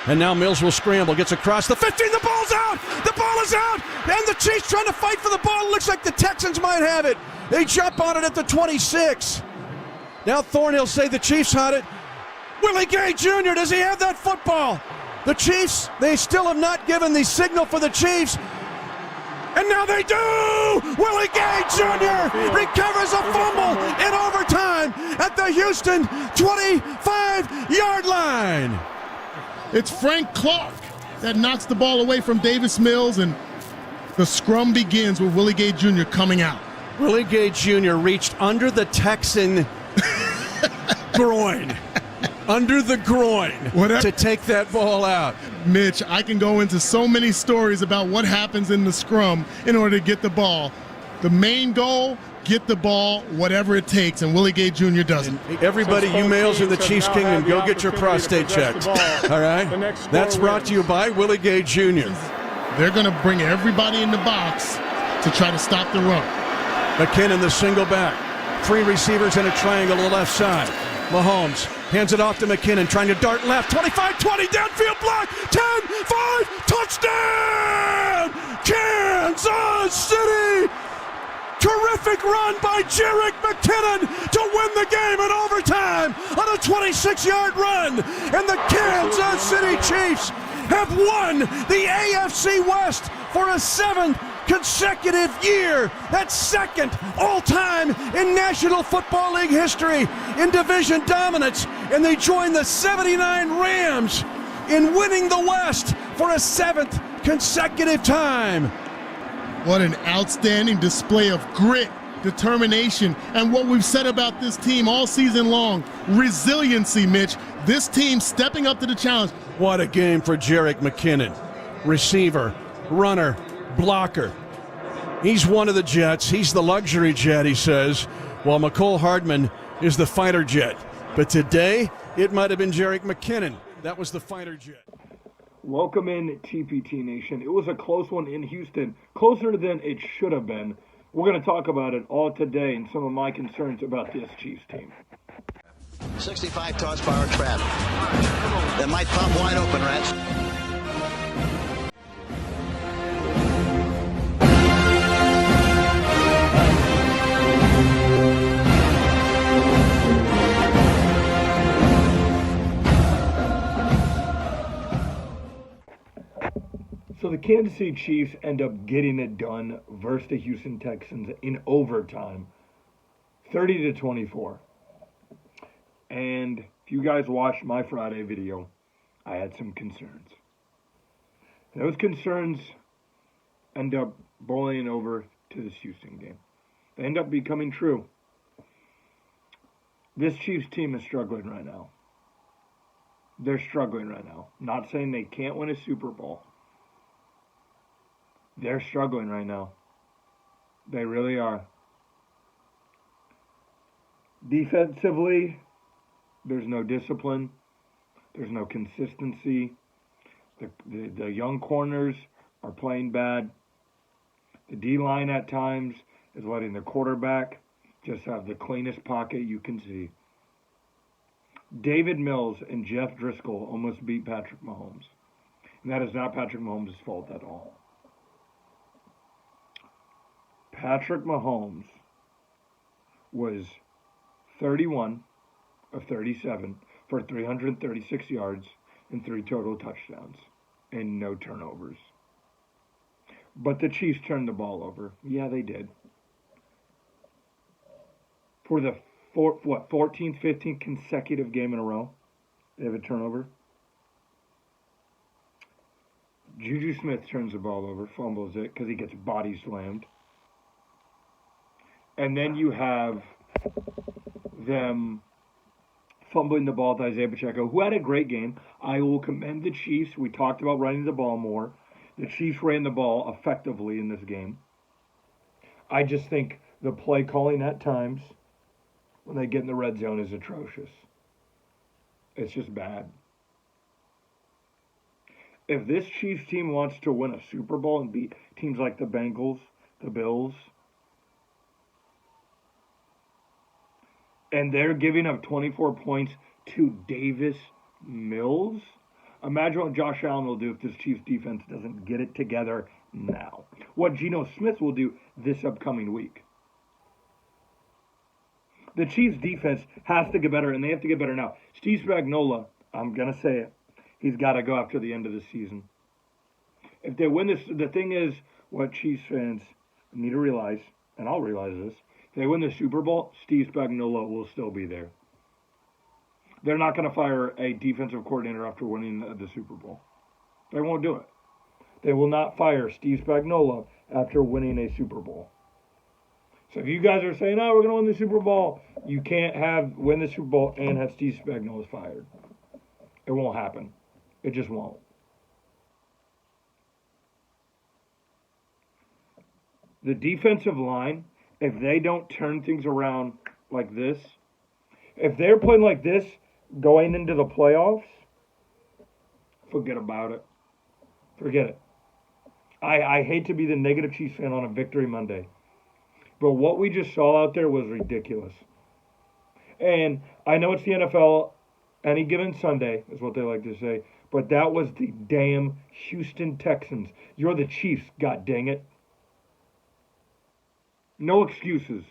And now Mills will scramble, gets across the 15, the ball's out! The ball is out! And the Chiefs trying to fight for the ball. It looks like the Texans might have it. They jump on it at the 26. Now Thornhill say the Chiefs had it. Willie Gay Jr., does he have that football? The Chiefs, they still have not given the signal for the Chiefs. And now they do! Willie Gay Jr. recovers a fumble in overtime at the Houston 25-yard line. It's Frank Clark that knocks the ball away from Davis Mills, and the scrum begins with Willie Gay Jr. coming out. Willie Gay Jr. reached under the Texan groin. Under the groin to take that ball out. Mitch, I can go into so many stories about what happens in the scrum in order to get the ball. The main goal, get the ball, whatever it takes, and Willie Gay Jr. does it. Everybody, you males in the Chiefs Kingdom, go get your prostate checked. All right? That's brought to you by Willie Gay Jr. They're going to bring everybody in the box to try to stop the run. McKinnon, the single back. 3 receivers in a triangle to the left side. Mahomes hands it off to McKinnon, trying to dart left. 25-20, downfield block. 10-5, touchdown! Kansas City! Terrific run by Jerick McKinnon to win the game in overtime on a 26-yard run. And the Kansas City Chiefs have won the AFC West for a 7th consecutive year. That's second all-time in National Football League history in division dominance. And they join the 79 Rams in winning the West for a 7th consecutive time. What an outstanding display of grit, determination, and what we've said about this team all season long, resiliency, Mitch. This team stepping up to the challenge. What a game for Jerick McKinnon. Receiver, runner, blocker. He's one of the jets. He's the luxury jet, he says, while McCole Hardman is the fighter jet. But today, it might have been Jerick McKinnon. That was the fighter jet. Welcome in, TPT Nation. It was a close one in Houston, closer than it should have been. We're going to talk about it all today and some of my concerns about this Chiefs team. 65 toss power trap. That might pop wide open, Rats. So the Kansas City Chiefs end up getting it done versus the Houston Texans in overtime, 30-24. And if you guys watched my Friday video, I had some concerns. Those concerns end up boiling over to this Houston game. They end up becoming true. This Chiefs team is struggling right now. They're struggling right now. Not saying they can't win a Super Bowl. They're struggling right now. They really are. Defensively, there's no discipline. There's no consistency. The young corners are playing bad. The D-line at times is letting the quarterback just have the cleanest pocket you can see. David Mills and Jeff Driscoll almost beat Patrick Mahomes. And that is not Patrick Mahomes' fault at all. Patrick Mahomes was 31 of 37 for 336 yards and 3 total touchdowns and no turnovers. But the Chiefs turned the ball over. Yeah, they did. For the 14th, 15th consecutive game in a row, they have a turnover. Juju Smith turns the ball over, fumbles it because he gets body slammed. And then you have them fumbling the ball to Isaiah Pacheco, who had a great game. I will commend the Chiefs. We talked about running the ball more. The Chiefs ran the ball effectively in this game. I just think the play calling at times, when they get in the red zone, is atrocious. It's just bad. If this Chiefs team wants to win a Super Bowl and beat teams like the Bengals, the Bills, and they're giving up 24 points to Davis Mills, Imagine what Josh Allen will do if this Chiefs defense doesn't get it together now. What Geno Smith will do this upcoming week. The Chiefs defense has to get better, and they have to get better now. Steve Spagnuolo, I'm going to say it, he's got to go after the end of the season. If they win this, the thing is, what Chiefs fans need to realize, and I'll realize this, if they win the Super Bowl, Steve Spagnuolo will still be there. They're not going to fire a defensive coordinator after winning the Super Bowl. They won't do it. They will not fire Steve Spagnuolo after winning a Super Bowl. So if you guys are saying, oh, we're going to win the Super Bowl, you can't win the Super Bowl and have Steve Spagnuolo fired. It won't happen. It just won't. The defensive line, if they don't turn things around like this, if they're playing like this going into the playoffs, forget about it. Forget it. I hate to be the negative Chiefs fan on a victory Monday, but what we just saw out there was ridiculous. And I know it's the NFL, any given Sunday is what they like to say, but that was the damn Houston Texans. You're the Chiefs, god dang it. No excuses.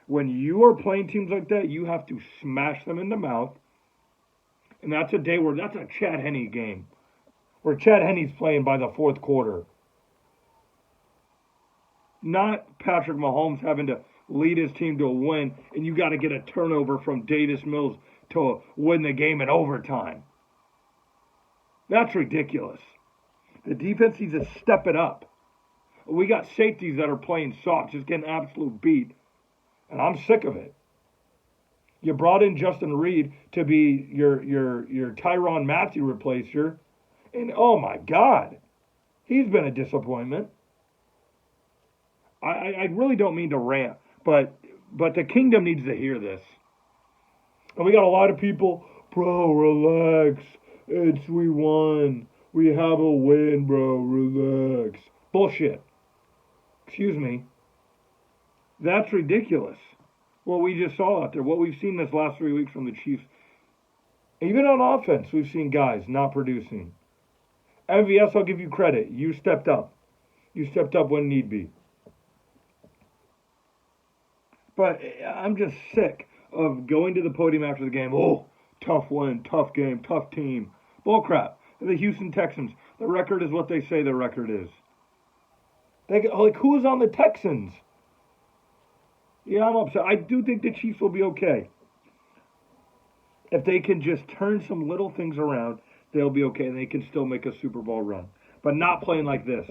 When you are playing teams like that, you have to smash them in the mouth. And that's a day where that's a Chad Henne game. Where Chad Henne's playing by the fourth quarter. Not Patrick Mahomes having to lead his team to a win, and you got to get a turnover from Davis Mills to win the game in overtime. That's ridiculous. The defense needs to step it up. We got safeties that are playing soft, just getting absolute beat. And I'm sick of it. You brought in Justin Reed to be your Tyrann Mathieu replacer. And oh my God, he's been a disappointment. I really don't mean to rant, but the kingdom needs to hear this. And we got a lot of people, bro, relax. We won. We have a win, bro, relax. Bullshit. Excuse me. That's ridiculous. What we just saw out there, what we've seen this last 3 weeks from the Chiefs. Even on offense, we've seen guys not producing. MVS, I'll give you credit. You stepped up. You stepped up when need be. But I'm just sick of going to the podium after the game. Oh, tough win, tough game, tough team. Bullcrap. The Houston Texans. The record is what they say the record is. Who's on the Texans? Yeah, I'm upset. I do think the Chiefs will be okay. If they can just turn some little things around, they'll be okay, and they can still make a Super Bowl run. But not playing like this.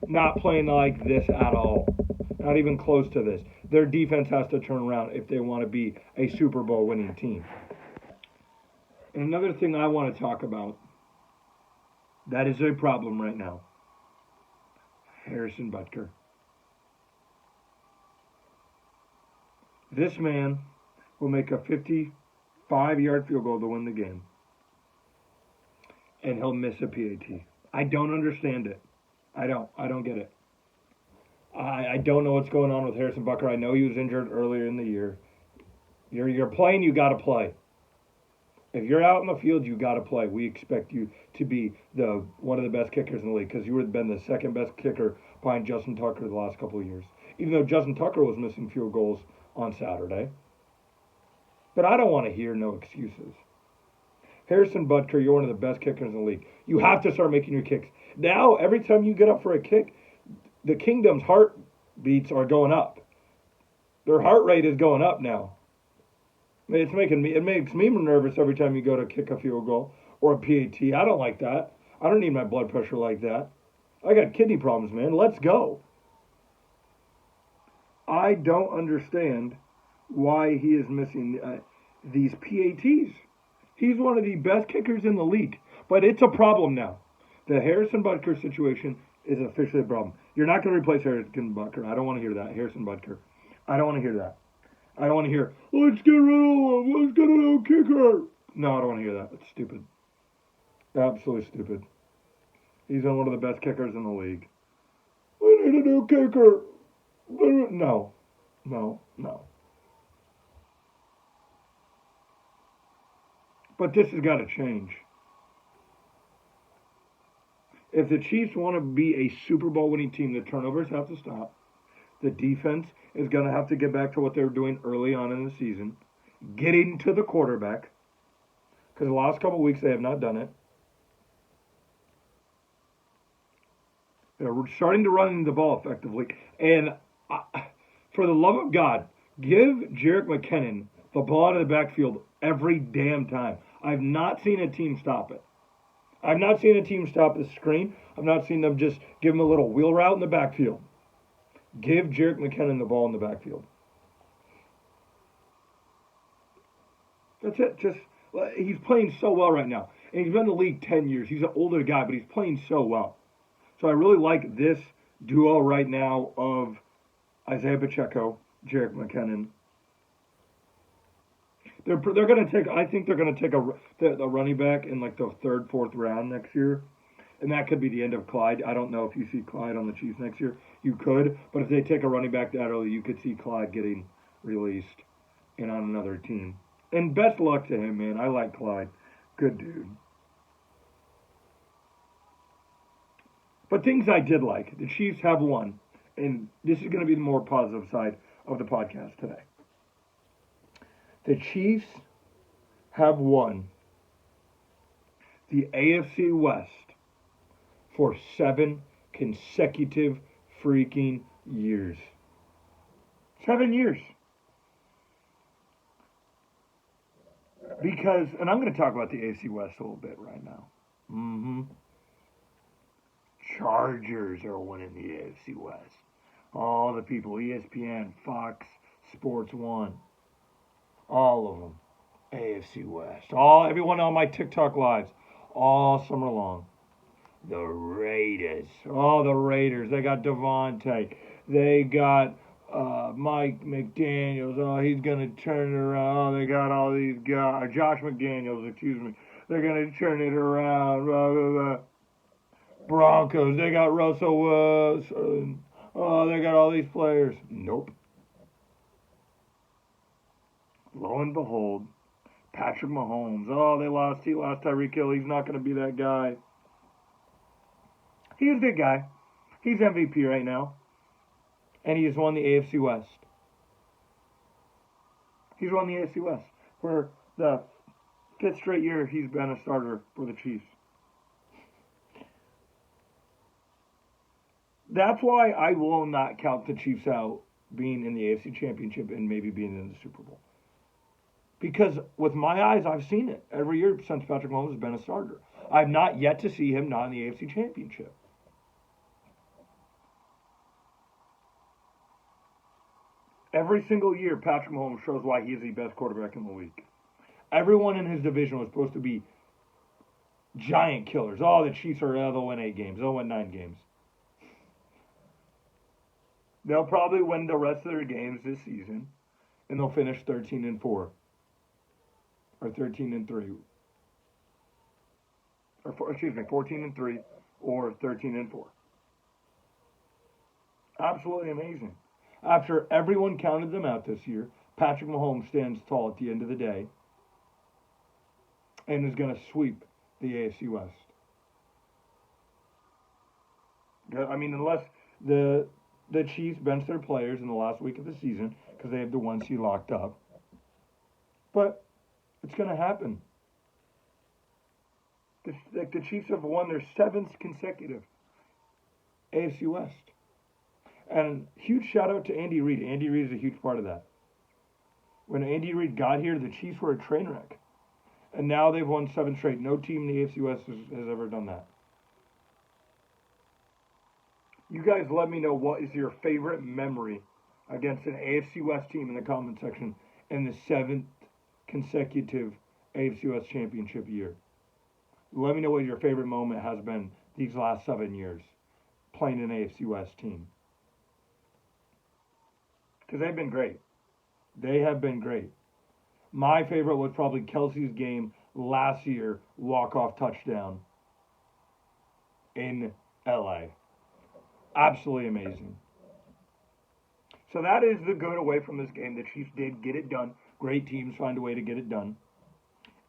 Not playing like this at all. Not even close to this. Their defense has to turn around if they want to be a Super Bowl winning team. And another thing I want to talk about that is a problem right now. Harrison Butker. This man will make a 55-yard field goal to win the game. And he'll miss a PAT. I don't understand it. I don't get it. I don't know what's going on with Harrison Butker. I know he was injured earlier in the year. You're playing, you got to play. If you're out in the field, you got to play. We expect you to be one of the best kickers in the league because you would have been the second best kicker behind Justin Tucker the last couple of years. Even though Justin Tucker was missing field goals on Saturday. But I don't want to hear no excuses. Harrison Butker, you're one of the best kickers in the league. You have to start making your kicks. Now, every time you get up for a kick, the Kingdom's heartbeats are going up. Their heart rate is going up now. It makes me nervous every time you go to kick a field goal or a PAT. I don't like that. I don't need my blood pressure like that. I got kidney problems, man. Let's go. I don't understand why he is missing these PATs. He's one of the best kickers in the league, but it's a problem now. The Harrison Butker situation is officially a problem. You're not going to replace Harrison Butker. I don't want to hear that. Harrison Butker. I don't want to hear that. I don't want to hear, let's get rid of him. Let's get a new kicker. No, I don't want to hear that. It's stupid. Absolutely stupid. He's one of the best kickers in the league. We need a new kicker. No. But this has got to change. If the Chiefs want to be a Super Bowl winning team, the turnovers have to stop. The defense is going to have to get back to what they were doing early on in the season, getting to the quarterback, because the last couple of weeks they have not done it. They're starting to run the ball effectively. And for the love of God, give Jerick McKinnon the ball out of the backfield every damn time. I've not seen a team stop it. I've not seen a team stop the screen. I've not seen them just give him a little wheel route in the backfield. Give Jerick McKinnon the ball in the backfield. That's it. He's playing so well right now. And he's been in the league 10 years. He's an older guy, but he's playing so well. So I really like this duo right now of Isaiah Pacheco, Jerick McKinnon. They're going to take. I think they're going to take a running back in like the third, fourth round next year, and that could be the end of Clyde. I don't know if you see Clyde on the Chiefs next year. You could, but if they take a running back that early, you could see Clyde getting released and on another team. And best luck to him, man. I like Clyde. Good dude. But things I did like. The Chiefs have won, and this is going to be the more positive side of the podcast today. The Chiefs have won the AFC West for 7 consecutive freaking years. 7 years. Because, and I'm going to talk about the AFC West a little bit right now. Chargers are winning the AFC West. All the people, ESPN, Fox, Sports 1. All of them. AFC West. Everyone on my TikTok lives. All summer long. The Raiders. The Raiders. They got Devontae. They got Mike McDaniels. He's going to turn it around. They got all these guys. Josh McDaniels, excuse me. They're going to turn it around. Blah, blah, blah. Broncos. They got Russell Wilson. They got all these players. Nope. Lo and behold, Patrick Mahomes. He lost Tyreek Hill. He's not going to be that guy. He's a good guy. He's MVP right now. And he has won the AFC West. He's won the AFC West. For the 5th straight year, he's been a starter for the Chiefs. That's why I will not count the Chiefs out being in the AFC Championship and maybe being in the Super Bowl. Because with my eyes, I've seen it every year since Patrick Mahomes has been a starter. I've not yet to see him not in the AFC Championship. Every single year, Patrick Mahomes shows why he is the best quarterback in the league. Everyone in his division was supposed to be giant killers. The Chiefs they'll win 8 games. They'll win 9 games. They'll probably win the rest of their games this season, and they'll finish 13-4. Or 13-3. Or 14-3 or 13-4. Absolutely amazing. After everyone counted them out this year, Patrick Mahomes stands tall at the end of the day and is going to sweep the AFC West. I mean, unless the Chiefs bench their players in the last week of the season because they have the 1 seed locked up. But it's going to happen. The Chiefs have won their 7th consecutive AFC West. And huge shout out to Andy Reid. Andy Reid is a huge part of that. When Andy Reid got here, the Chiefs were a train wreck. And now they've won 7 straight. No team in the AFC West has ever done that. You guys let me know what is your favorite memory against an AFC West team in the comment section in the 7th consecutive AFC West championship year. Let me know what your favorite moment has been these last 7 years playing an AFC West team. Because they've been great. They have been great. My favorite was probably Kelsey's game last year, walk-off touchdown in LA. Absolutely amazing. So that is the good away from this game. The Chiefs did get it done. Great teams find a way to get it done.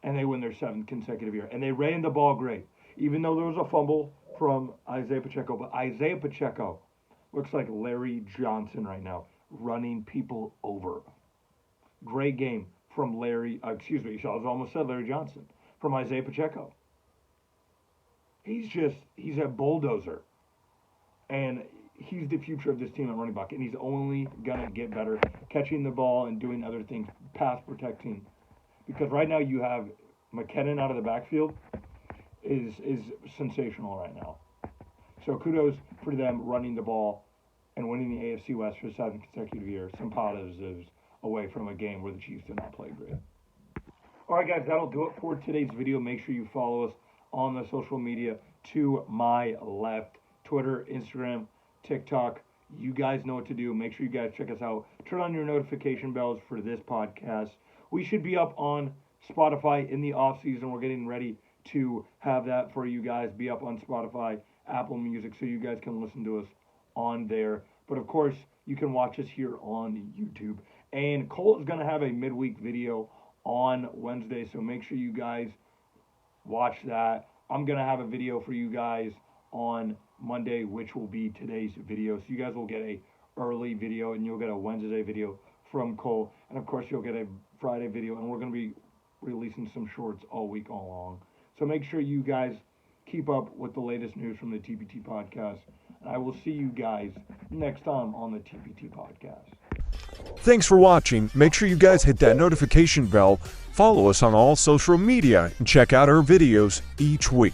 And they win their 7th consecutive year. And they ran the ball great. Even though there was a fumble from Isaiah Pacheco, but Isaiah Pacheco looks like Larry Johnson right now, running people over. Great game from Larry, I almost said Larry Johnson, from Isaiah Pacheco. He's a bulldozer. And he's the future of this team at running back, and he's only going to get better catching the ball and doing other things, pass protecting. Because right now you have McKinnon out of the backfield is sensational right now. So kudos for them running the ball and winning the AFC West for the 7th consecutive year. Some positives away from a game where the Chiefs did not play great. All right, guys, that'll do it for today's video. Make sure you follow us on the social media to my left. Twitter, Instagram, TikTok. You guys know what to do. Make sure you guys check us out. Turn on your notification bells for this podcast. We should be up on Spotify in the off season. We're getting ready to have that for you guys. Be up on Spotify, Apple Music, so you guys can listen to us on there. But of course, you can watch us here on YouTube. And Colt is going to have a midweek video on Wednesday, so make sure you guys watch that. I'm going to have a video for you guys on Monday, which will be today's video. So you guys will get a early video, and you'll get a Wednesday video from Cole. And of course, you'll get a Friday video, and we're going to be releasing some shorts all week long. So make sure you guys keep up with the latest news from the TPT podcast. And I will see you guys next time on the TPT podcast. Thanks for watching. Make sure you guys hit that notification bell, follow us on all social media, and check out our videos each week.